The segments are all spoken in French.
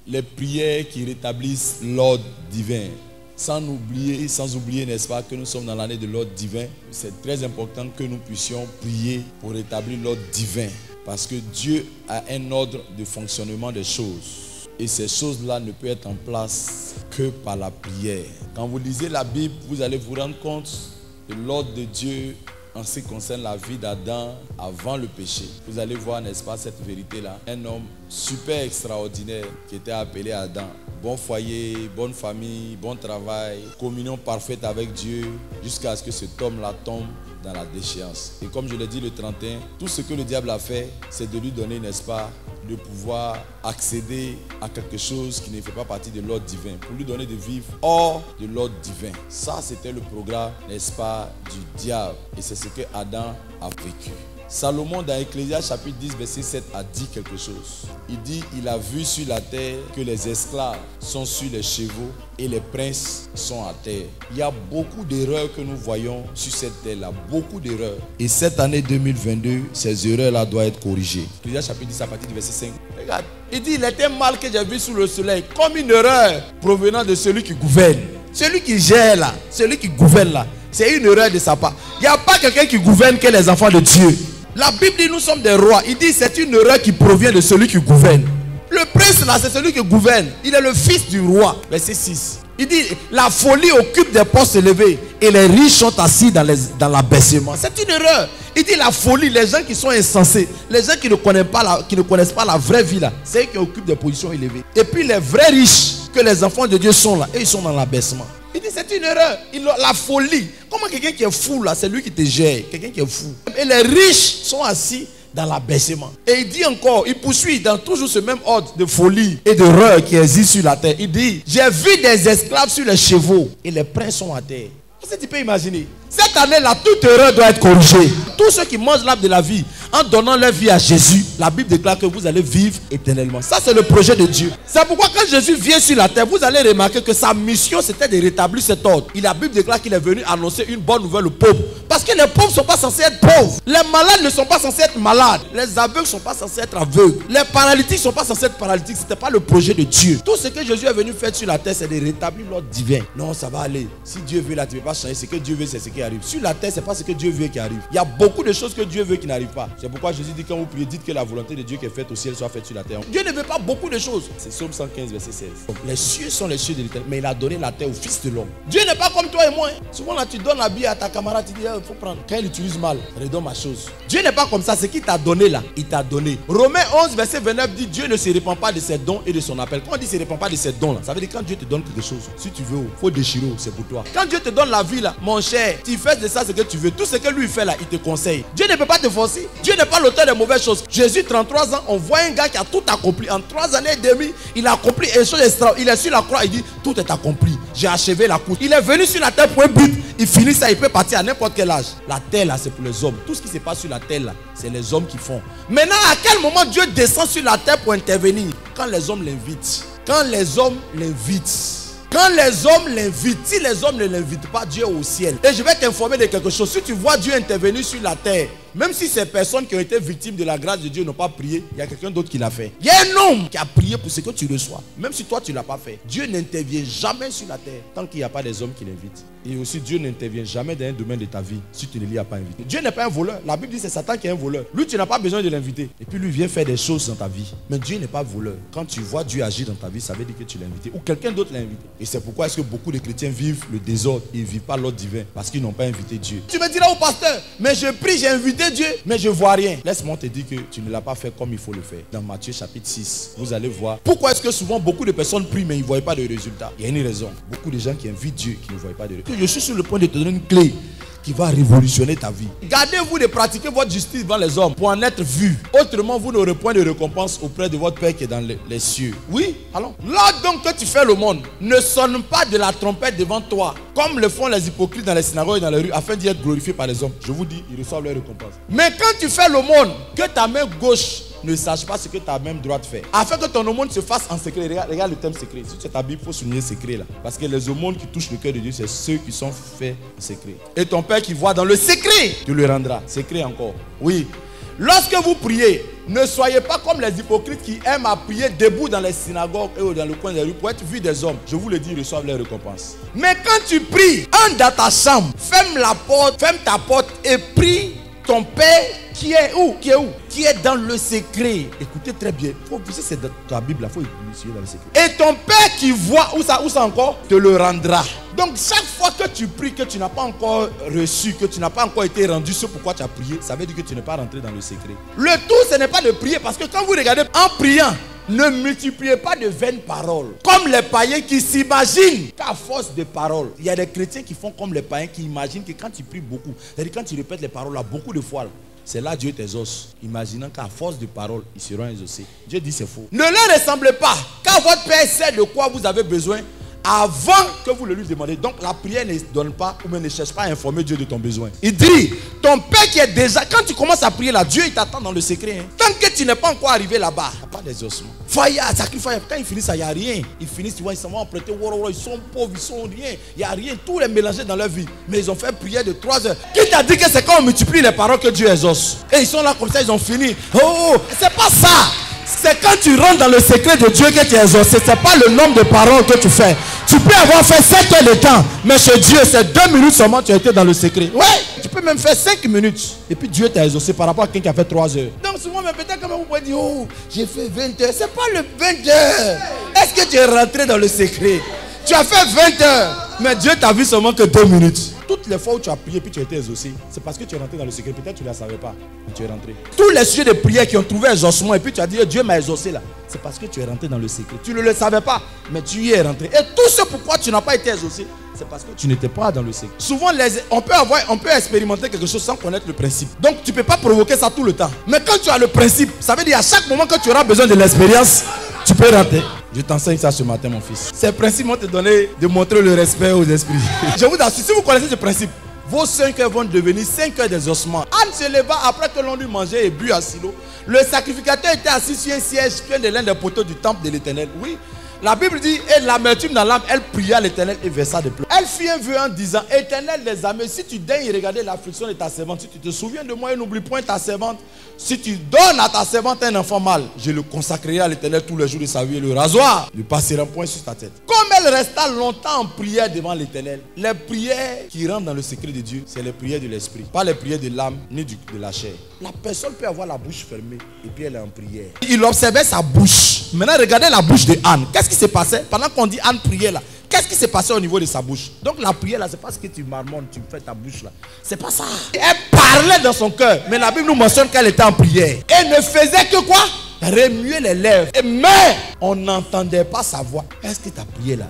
les prières qui rétablissent l'ordre divin. Sans oublier, n'est-ce pas, que nous sommes dans l'année de l'ordre divin. C'est très important que nous puissions prier pour rétablir l'ordre divin. Parce que Dieu a un ordre de fonctionnement des choses. Et ces choses-là ne peuvent être en place que par la prière. Quand vous lisez la Bible, vous allez vous rendre compte de l'ordre de Dieu en ce qui concerne la vie d'Adam avant le péché. Vous allez voir, n'est-ce pas, cette vérité-là. Un homme super extraordinaire qui était appelé Adam. Bon foyer, bonne famille, bon travail, communion parfaite avec Dieu, jusqu'à ce que cet homme-là tombe dans la déchéance. Et comme je l'ai dit le 31, tout ce que le diable a fait, c'est de lui donner, n'est-ce pas, de pouvoir accéder à quelque chose qui ne fait pas partie de l'ordre divin, pour lui donner de vivre hors de l'ordre divin. Ça, c'était le programme, n'est-ce pas, du diable. Et c'est ce que Adam a vécu. Salomon dans Ecclésiaste chapitre 10 verset 7 a dit quelque chose. Il dit, il a vu sur la terre que les esclaves sont sur les chevaux et les princes sont à terre. Il y a beaucoup d'erreurs que nous voyons sur cette terre-là, beaucoup d'erreurs. Et cette année 2022, ces erreurs-là doivent être corrigées. Ecclésiaste chapitre 10 à partir du verset 5. Regarde, il dit, il était mal que j'ai vu sous le soleil, comme une erreur provenant de celui qui gouverne. Celui qui gère là, celui qui gouverne là, c'est une erreur de sa part. Il n'y a pas quelqu'un qui gouverne que les enfants de Dieu. La Bible dit nous sommes des rois. Il dit c'est une erreur qui provient de celui qui gouverne. Le prince là c'est celui qui gouverne. Il est le fils du roi. Verset 6. Il dit la folie occupe des postes élevés et les riches sont assis dans l'abaissement. C'est une erreur. Il dit la folie, les gens qui sont insensés, les gens qui ne connaissent pas la vraie vie là, c'est eux qui occupent des positions élevées. Et puis les vrais riches que les enfants de Dieu sont là, et ils sont dans l'abaissement. Il dit c'est une erreur. La folie. Comment quelqu'un qui est fou là, c'est lui qui te gère. Quelqu'un qui est fou. Et les riches sont assis dans l'abaissement. Et il dit encore, il poursuit dans toujours ce même ordre de folie et d'erreur qui existe sur la terre. Il dit, j'ai vu des esclaves sur les chevaux et les princes sont à terre. Qu'est-ce que tu peux imaginer? Cette année-là, toute erreur doit être corrigée. Tous ceux qui mangent l'arbre de la vie, en donnant leur vie à Jésus, la Bible déclare que vous allez vivre éternellement. Ça, c'est le projet de Dieu. C'est pourquoi quand Jésus vient sur la terre, vous allez remarquer que sa mission, c'était de rétablir cet ordre. Et la Bible déclare qu'il est venu annoncer une bonne nouvelle aux pauvres. Parce que les pauvres ne sont pas censés être pauvres. Les malades ne sont pas censés être malades. Les aveugles ne sont pas censés être aveugles. Les paralytiques ne sont pas censés être paralytiques. Ce n'était pas le projet de Dieu. Tout ce que Jésus est venu faire sur la terre, c'est de rétablir l'ordre divin. Non, ça va aller. Si Dieu veut, là, tu ne peux pas changer. Ce que Dieu veut, c'est ce qui arrive. Sur la terre, ce n'est pas ce que Dieu veut qui arrive. Il y a beaucoup de choses que Dieu veut qui n'arrivent pas. C'est pourquoi Jésus dit quand vous priez, dites que la volonté de Dieu qui est faite au ciel soit faite sur la terre. Dieu ne veut pas beaucoup de choses. C'est Psaume 115, verset 16. Donc, les cieux sont les cieux de l'Éternel, mais il a donné la terre au Fils de l'homme. Dieu n'est pas comme toi et moi. Souvent là, tu donnes la bille à ta camarade, tu dis, il faut prendre. Quand il utilise mal, redonne ma chose. Dieu n'est pas comme ça. Ce qu'il t'a donné là, il t'a donné. Romains 11, verset 29 dit, Dieu ne se répand pas de ses dons et de son appel. Quand on dit ne se répand pas de ses dons là, ça veut dire quand Dieu te donne quelque chose, si tu veux, il faut déchirer, c'est pour toi. Quand Dieu te donne la vie là, mon cher, tu fais de ça ce que tu veux. Tout ce que lui fait là, il te conseille. Dieu ne peut pas te forcer. Dieu n'est pas l'auteur des mauvaises choses. Jésus, 33 ans, on voit un gars qui a tout accompli. En 3 années et demie, il a accompli une chose extraordinaire. Il est sur la croix, il dit, tout est accompli. J'ai achevé la course. Il est venu sur la terre pour un but. Il finit ça, il peut partir à n'importe quel âge. La terre là, c'est pour les hommes. Tout ce qui se passe sur la terre là, c'est les hommes qui font. Maintenant, à quel moment Dieu descend sur la terre pour intervenir? Quand les hommes l'invitent. Quand les hommes l'invitent. Quand les hommes l'invitent, si les hommes ne l'invitent pas, Dieu est au ciel. Et je vais t'informer de quelque chose. Si tu vois Dieu intervenir sur la terre, même si ces personnes qui ont été victimes de la grâce de Dieu n'ont pas prié, il y a quelqu'un d'autre qui l'a fait. Il y a un homme qui a prié pour ce que tu reçois. Même si toi tu ne l'as pas fait. Dieu n'intervient jamais sur la terre tant qu'il n'y a pas des hommes qui l'invitent. Et aussi Dieu n'intervient jamais dans un domaine de ta vie si tu ne l'y as pas invité. Dieu n'est pas un voleur. La Bible dit que c'est Satan qui est un voleur. Lui tu n'as pas besoin de l'inviter. Et puis lui vient faire des choses dans ta vie. Mais Dieu n'est pas voleur. Quand tu vois Dieu agir dans ta vie, ça veut dire que tu l'as invité. Ou quelqu'un d'autre l'a invité. Et c'est pourquoi est-ce que beaucoup de chrétiens vivent le désordre. Ils ne vivent pas l'ordre divin. Parce qu'ils n'ont pas invité Dieu. Tu me diras au pasteur, mais je prie, j'ai invité Dieu, mais je ne vois rien. Laisse-moi te dire que tu ne l'as pas fait comme il faut le faire. Dans Matthieu chapitre 6, vous allez voir. Pourquoi est-ce que souvent beaucoup de personnes prient mais ils ne voient pas de résultats? Il y a une raison. Beaucoup de gens qui invitent Dieu qui ne voient pas de résultats. Je suis sur le point de te donner une clé qui va révolutionner ta vie. Gardez-vous de pratiquer votre justice devant les hommes pour en être vu. Autrement, vous n'aurez point de récompense auprès de votre Père qui est dans les cieux. Oui, allons. Là donc que tu fais le monde, ne sonne pas de la trompette devant toi, comme le font les hypocrites dans les synagogues et dans les rues, afin d'y être glorifiés par les hommes. Je vous dis, ils reçoivent leur récompense. Mais quand tu fais le monde, que ta main gauche ne sache pas ce que ta main droite fait, afin que ton aumône se fasse en secret. Regarde le thème secret. Si c'est ta Bible, il faut souligner secret là. Parce que les aumônes qui touchent le cœur de Dieu, c'est ceux qui sont faits en secret. Et ton Père qui voit dans le secret, tu le rendras. Secret encore. Oui. Lorsque vous priez, ne soyez pas comme les hypocrites qui aiment à prier debout dans les synagogues et dans le coin des rues pour être vus des hommes. Je vous le dis, ils reçoivent les récompenses. Mais quand tu pries, entre dans ta chambre, ferme la porte, ferme ta porte et prie ton Père qui est où? Qui est dans le secret. Écoutez très bien. C'est dans ta Bible, il faut étudier dans le secret. Et ton Père qui voit, où ça encore, te le rendra. Donc chaque fois que tu pries, que tu n'as pas encore reçu, que tu n'as pas encore été rendu ce pourquoi tu as prié, ça veut dire que tu n'es pas rentré dans le secret. Le tout, ce n'est pas de prier, parce que quand vous regardez en priant, ne multipliez pas de vaines paroles. Comme les païens qui s'imaginent qu'à force de paroles, il y a des chrétiens qui font comme les païens qui imaginent que quand tu pries beaucoup, c'est-à-dire quand tu répètes les paroles là beaucoup de fois, c'est là Dieu t'exauce, imaginant qu'à force de paroles, ils seront exaucés. Dieu dit c'est faux. Ne leur ressemblez pas, car votre Père sait de quoi vous avez besoin avant que vous le lui demandez. Donc la prière ne donne pas, ou même ne cherche pas à informer Dieu de ton besoin. Il dit, ton Père qui est déjà, quand tu commences à prier là, Dieu il t'attend dans le secret. Hein. Tant que tu n'es pas encore arrivé là-bas, il n'y a pas d'exaucement. Fire, sacrifice, quand ils finissent ça, il n'y a rien. Ils finissent, tu vois, ils s'en vont emprunter, ils sont pauvres, ils sont rien. Il n'y a rien, tout est mélangé dans leur vie. Mais ils ont fait prière de 3 heures. Qui t'a dit que c'est quand on multiplie les paroles que Dieu exauce? Et ils sont là comme ça, ils ont fini. Oh, c'est pas ça. C'est quand tu rentres dans le secret de Dieu que tu es exaucé. Ce n'est pas le nombre de paroles que tu fais. Tu peux avoir fait 7 heures de temps, mais chez Dieu, c'est 2 minutes seulement tu as été dans le secret. Ouais, tu peux même faire 5 minutes. Et puis Dieu t'a exaucé par rapport à quelqu'un qui a fait 3 heures. Donc souvent, mais peut-être que vous pouvez dire, oh, j'ai fait 20 heures. Ce n'est pas le 20 heures. Est-ce que tu es rentré dans le secret? Tu as fait 20 heures, mais Dieu t'a vu seulement que 2 minutes. Toutes les fois où tu as prié et puis tu as été exaucé, c'est parce que tu es rentré dans le secret. Peut-être tu ne la savais pas, mais tu es rentré. Tous les sujets de prière qui ont trouvé exaucement et puis tu as dit Dieu m'a exaucé là, c'est parce que tu es rentré dans le secret. Tu ne le savais pas, mais tu y es rentré. Et tout ce pourquoi tu n'as pas été exaucé, c'est parce que tu n'étais pas dans le secret. Souvent, on peut expérimenter quelque chose sans connaître le principe. Donc tu ne peux pas provoquer ça tout le temps. Mais quand tu as le principe, ça veut dire à chaque moment que tu auras besoin de l'expérience, tu peux rentrer. Je t'enseigne ça ce matin, mon fils. Ces principes vont te donner de montrer le respect aux esprits. Je vous assure, si vous connaissez ce principe, vos 5 heures vont devenir 5 heures d'exaucement. Anne se leva après que l'on lui mangeait et bu à Silo. Le sacrificateur était assis sur un siège plein de l'un des poteaux du temple de l'Éternel. Oui, la Bible dit, et l'amertume dans l'âme, elle pria l'Éternel et versa des pleurs. Elle fit un vœu en disant, Éternel des armées, si tu daignes regarder l'affliction de ta servante, si tu te souviens de moi et n'oublie point ta servante, si tu donnes à ta servante un enfant mâle, je le consacrerai à l'Éternel tous les jours de sa vie et le rasoir ne passera point sur ta tête. Comme elle resta longtemps en prière devant l'Éternel, les prières qui rentrent dans le secret de Dieu, c'est les prières de l'esprit, pas les prières de l'âme ni de la chair. La personne peut avoir la bouche fermée et puis elle est en prière. Il observait sa bouche. Maintenant, regardez la bouche de Anne. Qu'est-ce qui s'est passé? Pendant qu'on dit Anne priait là, qu'est-ce qui s'est passé au niveau de sa bouche? Donc la prière là, c'est pas ce que tu marmonnes, tu fais ta bouche là. C'est pas ça. Elle parlait dans son cœur. Mais la Bible nous mentionne qu'elle était en prière. Elle ne faisait que quoi? Remuer les lèvres. Mais on n'entendait pas sa voix. Est-ce que ta prière là,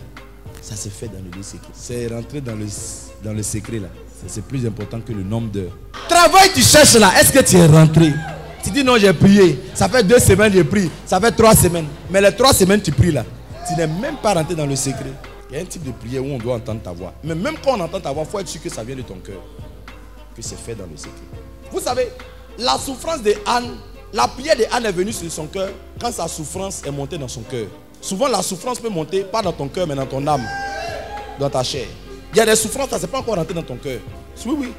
ça s'est fait dans le secret? C'est rentré dans le secret là. C'est plus important que le nombre d'heures. Travail tu cherches là, est-ce que tu es rentré? Tu dis non, j'ai prié. Ça fait 2 semaines j'ai prié. Ça fait 3 semaines. Mais les 3 semaines tu pries là. Tu n'es même pas rentré dans le secret. Il y a un type de prière où on doit entendre ta voix. Mais même quand on entend ta voix, il faut être sûr que ça vient de ton cœur. Que c'est fait dans le secret. Vous savez, la souffrance de Anne, la prière de Anne est venue sur son cœur quand sa souffrance est montée dans son cœur. Souvent la souffrance peut monter pas dans ton cœur mais dans ton âme, dans ta chair. Il y a des souffrances, ça ne s'est pas encore rentré dans ton cœur. Oui, oui.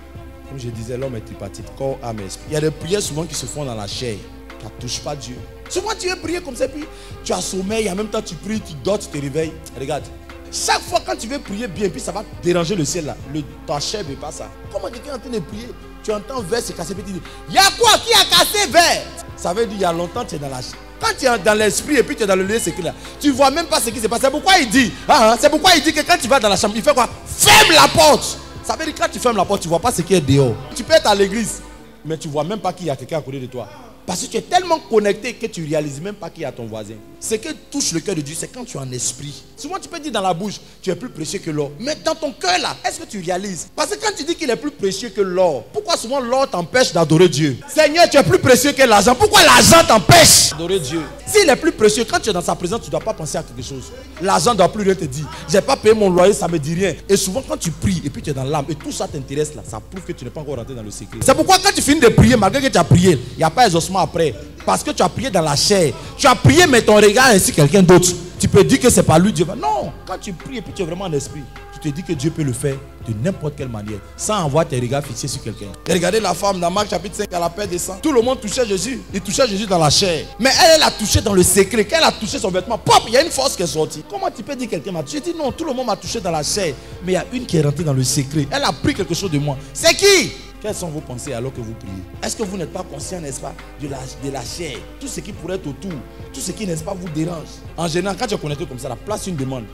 Comme je disais, l'homme est tripartite, corps, âme et esprit. Il y a des prières souvent qui se font dans la chair. Tu ne touches pas Dieu. Souvent tu veux prier comme ça, puis tu as sommeil, en même temps tu pries, tu dors, tu te réveilles. Regarde. Chaque fois quand tu veux prier bien, puis ça va déranger le ciel là. Ta chair ne veut pas ça. Comment quelqu'un est en train de prier? Tu entends verre se casser, puis tu dis, il y a quoi qui a cassé verre? Ça veut dire il y a longtemps tu es dans la chair. Quand tu es dans l'esprit et puis tu es dans le lieu secret là, tu ne vois même pas ce qui se passe. C'est pourquoi il dit, c'est pourquoi il dit que quand tu vas dans la chambre, il fait quoi? Ferme la porte. Ça veut dire que quand tu fermes la porte, tu ne vois pas ce qui est dehors. Tu peux être à l'église, mais tu ne vois même pas qu'il y a quelqu'un à côté de toi. Parce que tu es tellement connecté que tu ne réalises même pas qu'il y a ton voisin. Ce qui touche le cœur de Dieu, c'est quand tu es en esprit. Souvent tu peux dire dans la bouche, tu es plus précieux que l'or. Mais dans ton cœur là, est-ce que tu réalises? Parce que quand tu dis qu'il est plus précieux que l'or, pourquoi souvent l'or t'empêche d'adorer Dieu? Seigneur, tu es plus précieux que l'argent. Pourquoi l'argent t'empêche d'adorer Dieu? S'il est plus précieux, quand tu es dans sa présence, tu ne dois pas penser à quelque chose. L'argent ne doit plus rien te dire. J'ai pas payé mon loyer, ça ne me dit rien. Et souvent quand tu pries et puis tu es dans l'âme et tout ça t'intéresse là, ça prouve que tu n'es pas encore rentré dans le secret. C'est pourquoi quand tu finis de prier, malgré que tu as prié, il n'y a pas exaucement après. Parce que tu as prié dans la chair. Tu as prié mais ton regard est sur quelqu'un d'autre. Tu peux dire que c'est pas lui Dieu. Non, quand tu pries et puis tu es vraiment en esprit, Tu te dis que Dieu peut le faire de n'importe quelle manière, sans avoir tes regards fixés sur quelqu'un. Et regardez la femme dans Marc chapitre 5, à la paix des sangs. Tout le monde touchait Jésus. Il touchait Jésus dans la chair. Mais elle a touché dans le secret. Quand elle a touché son vêtement, pop, il y a une force qui est sortie. Comment tu peux dire que quelqu'un m'a touché? J'ai dit non, tout le monde m'a touché dans la chair. Mais il y a une qui est rentrée dans le secret. Elle a pris quelque chose de moi. C'est qui? Quelles sont vos pensées alors que vous priez? Est-ce que vous n'êtes pas conscient, n'est-ce pas, de la chair? Tout ce qui pourrait être autour, tout ce qui, n'est-ce pas, vous dérange. En général, quand tu es connecté comme ça, la place une demande.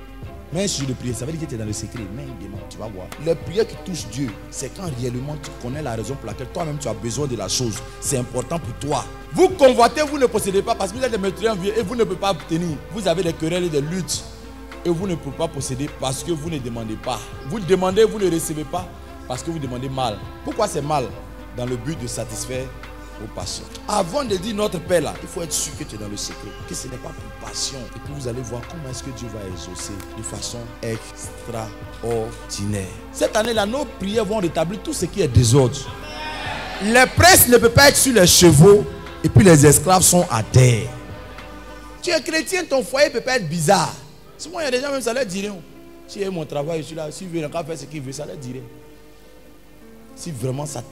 Mais un sujet de prière, ça veut dire que tu es dans le secret. Mais une demande, tu vas voir. Les prières qui touchent Dieu, c'est quand réellement tu connais la raison pour laquelle toi-même tu as besoin de la chose. C'est important pour toi. Vous convoitez, vous ne possédez pas parce que vous êtes des meurtriers envieux et vous ne pouvez pas obtenir. Vous avez des querelles et des luttes. Et vous ne pouvez pas posséder parce que vous ne demandez pas. Vous demandez, vous ne recevez pas parce que vous demandez mal. Pourquoi c'est mal? Dans le but de satisfaire vos passions. Avant de dire notre Père là, il faut être sûr que tu es dans le secret, que ce n'est pas pour passion. Et puis vous allez voir comment est-ce que Dieu va exaucer de façon extraordinaire. Cette année-là, nos prières vont rétablir tout ce qui est désordre. Les princes ne peuvent pas être sur les chevaux et puis les esclaves sont à terre. Tu es chrétien, ton foyer ne peut pas être bizarre. Souvent, il y a des gens, même ça leur dirait. Si il y a mon travail, je suis là. S'il veut encore faire ce qu'il veut, ça leur dirait. Si vraiment ça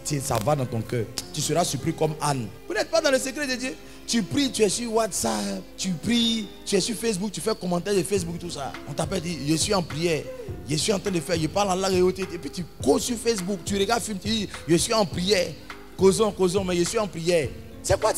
va dans ton cœur, tu seras surpris comme Anne. Vous n'êtes pas dans le secret de Dieu. Tu pries, tu es sur WhatsApp, tu pries, tu es sur Facebook, tu fais commentaire de Facebook, tout ça. On t'appelle, dit, je suis en prière, je suis en train de faire, je parle en langue et puis tu causes sur Facebook, tu regardes film, tu dis, je suis en prière. Causons, mais je suis en prière. C'est quoi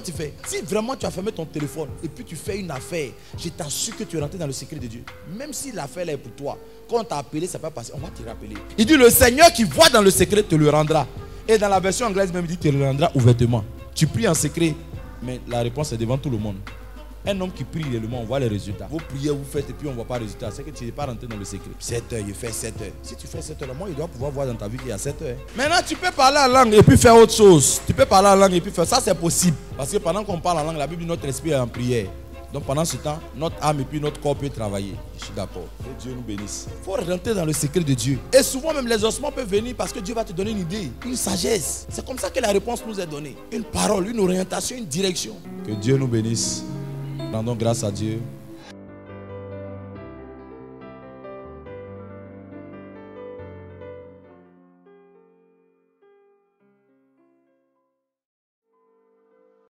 tu fais? Si vraiment tu as fermé ton téléphone et puis tu fais une affaire, je t'assure que tu es rentré dans le secret de Dieu. Même si l'affaire est pour toi, quand on t'a appelé, ça va passer, on va te rappeler. Il dit le Seigneur qui voit dans le secret te le rendra. Et dans la version anglaise même, il dit te le rendra ouvertement. Tu pries en secret, mais la réponse est devant tout le monde. Un homme qui prie réellement, on voit les résultats. Vous priez, vous faites et puis on ne voit pas les résultats. C'est que tu n'es pas rentré dans le secret. 7 heures, il fait 7 heures. Si tu fais 7 heures, moi, il doit pouvoir voir dans ta vie qu'il y a 7 heures. Maintenant, tu peux parler en langue et puis faire autre chose. Tu peux parler en langue et puis faire ça, c'est possible. Parce que pendant qu'on parle en langue, la Bible dit notre esprit est en prière. Donc pendant ce temps, notre âme et puis notre corps peut travailler. Je suis d'accord. Que Dieu nous bénisse. Il faut rentrer dans le secret de Dieu. Et souvent même les ossements peuvent venir parce que Dieu va te donner une idée, une sagesse. C'est comme ça que la réponse nous est donnée. Une parole, une orientation, une direction. Que Dieu nous bénisse. Rendons grâce à Dieu.